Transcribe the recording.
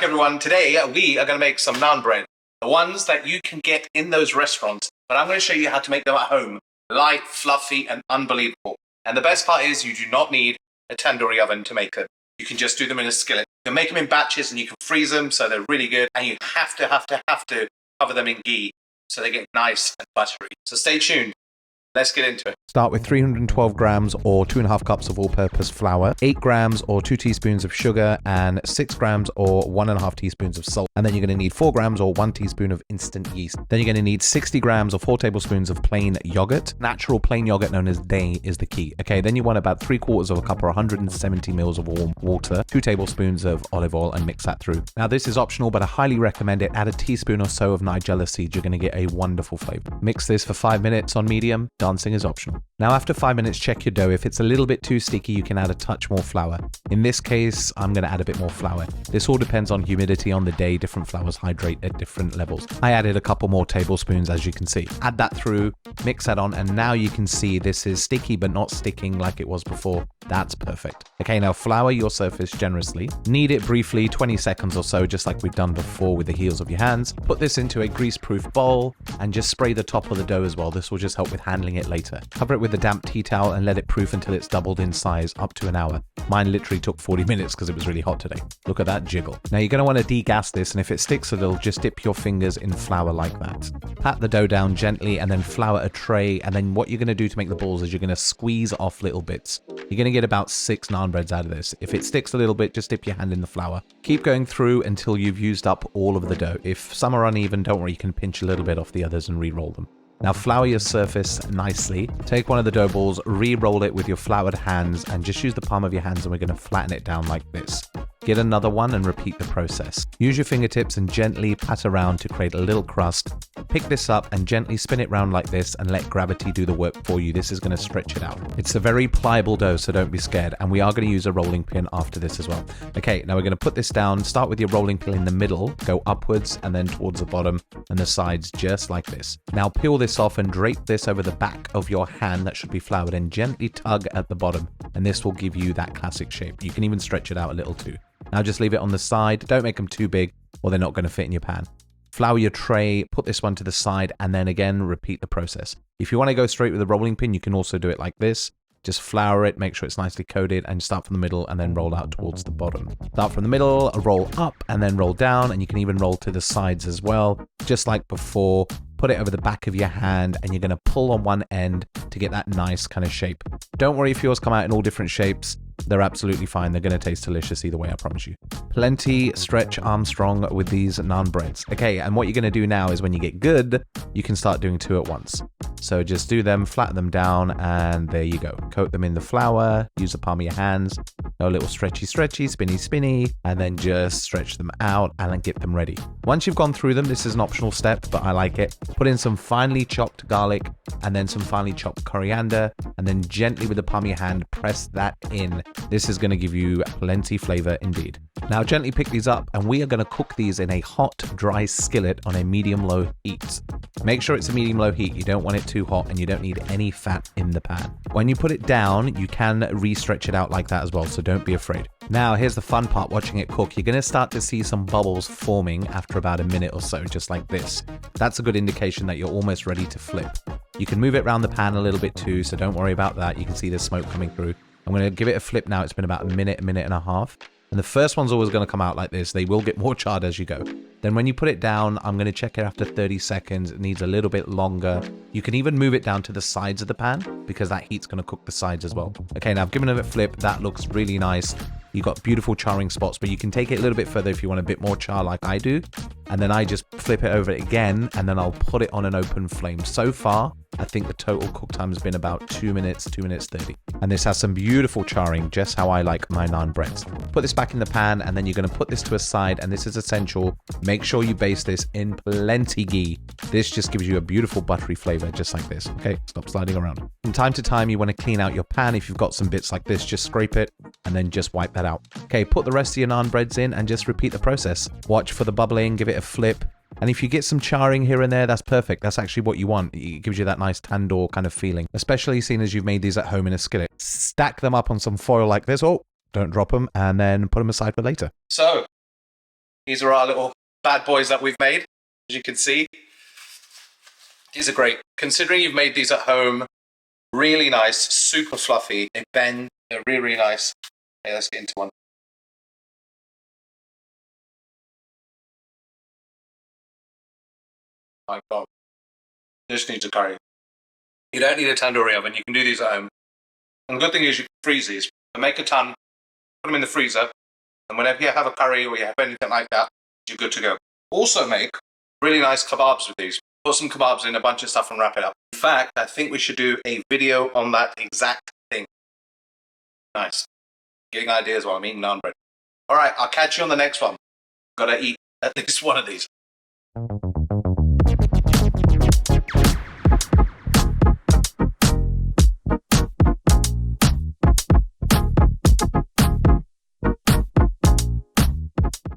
back, everyone. Today, we are going to make some naan bread. The ones that you can get in those restaurants, but I'm going to show you how to make them at home. Light, fluffy, and unbelievable. And the best part is you do not need a tandoori oven to make them. You can just do them in a skillet. You can make them in batches and you can freeze them so they're really good. And you have to cover them in ghee so they get nice and buttery. So stay tuned. Let's get into it. Start with 312 grams or 2.5 cups of all-purpose flour, 8 grams or 2 teaspoons of sugar, and 6 grams or 1.5 teaspoons of salt. And then you're going to need 4 grams or 1 teaspoon of instant yeast. Then you're going to need 60 grams or 4 tablespoons of plain yogurt. Natural plain yogurt known as dahi is the key. Okay, then you want about 3/4 of a cup or 170 mils of warm water, 2 tablespoons of olive oil, and mix that through. Now this is optional, but I highly recommend it. Add a teaspoon or so of nigella seeds. You're going to get a wonderful flavor. Mix this for 5 minutes on medium. Dancing is optional. Now after 5 minutes, check your dough. If it's a little bit too sticky, you can add a touch more flour. In this case, I'm going to add a bit more flour. This all depends on humidity on the day. Different flours hydrate at different levels. I added a couple more tablespoons, as you can see. Add that through, mix that on, and now you can see this is sticky but not sticking like it was before. That's perfect. Okay, now flour your surface generously. Knead it briefly, 20 seconds or so, just like we've done before with the heels of your hands. Put this into a grease-proof bowl and just spray the top of the dough as well. This will just help with handling it later. Cover it with a damp tea towel and let it proof until it's doubled in size, up to an hour. Mine literally took 40 minutes because it was really hot today. Look at that jiggle. Now you're going to want to degas this, and if it sticks a little, just dip your fingers in flour like that. Pat the dough down gently and then flour a tray, and then what you're going to do to make the balls is you're going to squeeze off little bits. You're going to get about 6 naan breads out of this. If it sticks a little bit, just dip your hand in the flour. Keep going through until you've used up all of the dough. If some are uneven, don't worry, you can pinch a little bit off the others and re-roll them. Now flour your surface nicely. Take one of the dough balls, re-roll it with your floured hands, and just use the palm of your hands, and we're going to flatten it down like this. Get another one and repeat the process. Use your fingertips and gently pat around to create a little crust. Pick this up and gently spin it round like this and let gravity do the work for you. This is going to stretch it out. It's a very pliable dough, so don't be scared. And we are going to use a rolling pin after this as well. Okay, now we're going to put this down. Start with your rolling pin in the middle, go upwards and then towards the bottom and the sides, just like this. Now peel this off and drape this over the back of your hand that should be floured, and gently tug at the bottom. And this will give you that classic shape. You can even stretch it out a little too. Now just leave it on the side. Don't make them too big or they're not going to fit in your pan. Flour your tray, put this one to the side, and then again repeat the process. If you want to go straight with the rolling pin, you can also do it like this. Just flour it, make sure it's nicely coated, and start from the middle and then roll out towards the bottom. Start from the middle, roll up, and then roll down, and you can even roll to the sides as well. Just like before, put it over the back of your hand, and you're going to pull on one end to get that nice kind of shape. Don't worry if yours come out in all different shapes. They're absolutely fine. They're going to taste delicious either way, I promise you. Plenty stretch Armstrong with these naan breads. Okay, and what you're going to do now is when you get good, you can start doing 2 at once. So just do them, flatten them down, and there you go. Coat them in the flour, use the palm of your hands, go a little stretchy, spinny, and then just stretch them out and then get them ready. Once you've gone through them, this is an optional step, but I like it. Put in some finely chopped garlic and then some finely chopped coriander, and then gently with the palm of your hand, press that in. This is going to give you plenty flavor indeed. Now gently pick these up, and we are going to cook these in a hot, dry skillet on a medium-low heat. Make sure it's a medium-low heat. You don't want it too hot, and you don't need any fat in the pan. When you put it down, you can re-stretch it out like that as well, so don't be afraid. Now here's the fun part, watching it cook. You're going to start to see some bubbles forming after about a minute or so, just like this. That's a good indication that you're almost ready to flip. You can move it around the pan a little bit too, so don't worry about that. You can see the smoke coming through. I'm going to give it a flip now. It's been about a minute and a half. And the first one's always going to come out like this. They will get more charred as you go. Then when you put it down, I'm going to check it after 30 seconds. It needs a little bit longer. You can even move it down to the sides of the pan because that heat's going to cook the sides as well. Okay, now I've given it a flip. That looks really nice. You've got beautiful charring spots, but you can take it a little bit further if you want a bit more char like I do. And then I just flip it over again, and then I'll put it on an open flame. So far, I think the total cook time has been about 2 minutes, 2 minutes 30. And this has some beautiful charring, just how I like my naan breads. Put this back in the pan, and then you're going to put this to a side, and this is essential. Make sure you baste this in plenty ghee. This just gives you a beautiful buttery flavor, just like this. Okay, stop sliding around. From time to time, you want to clean out your pan. If you've got some bits like this, just scrape it, and then just wipe that out. Okay, put the rest of your naan breads in, and just repeat the process. Watch for the bubbling, give it a flip. And if you get some charring here and there, that's perfect. That's actually what you want. It gives you that nice tandoor kind of feeling, especially seeing as you've made these at home in a skillet. Stack them up on some foil like this. Oh, don't drop them, and then put them aside for later. So, These are our little bad boys that we've made, as you can see. These are great. Considering you've made these at home, really nice, super fluffy. They bend, they're really, really nice. Okay, let's get into one. My God, this needs a curry. You don't need a tandoori oven, you can do these at home. And the good thing is you can freeze these. So make a ton, put them in the freezer, and whenever you have a curry or you have anything like that, you're good to go. Also make really nice kebabs with these. Put some kebabs in, a bunch of stuff, and wrap it up. In fact, I think we should do a video on that exact thing. Nice. Getting ideas while I'm eating naan bread. All right, I'll catch you on the next one. Gotta eat at least one of these.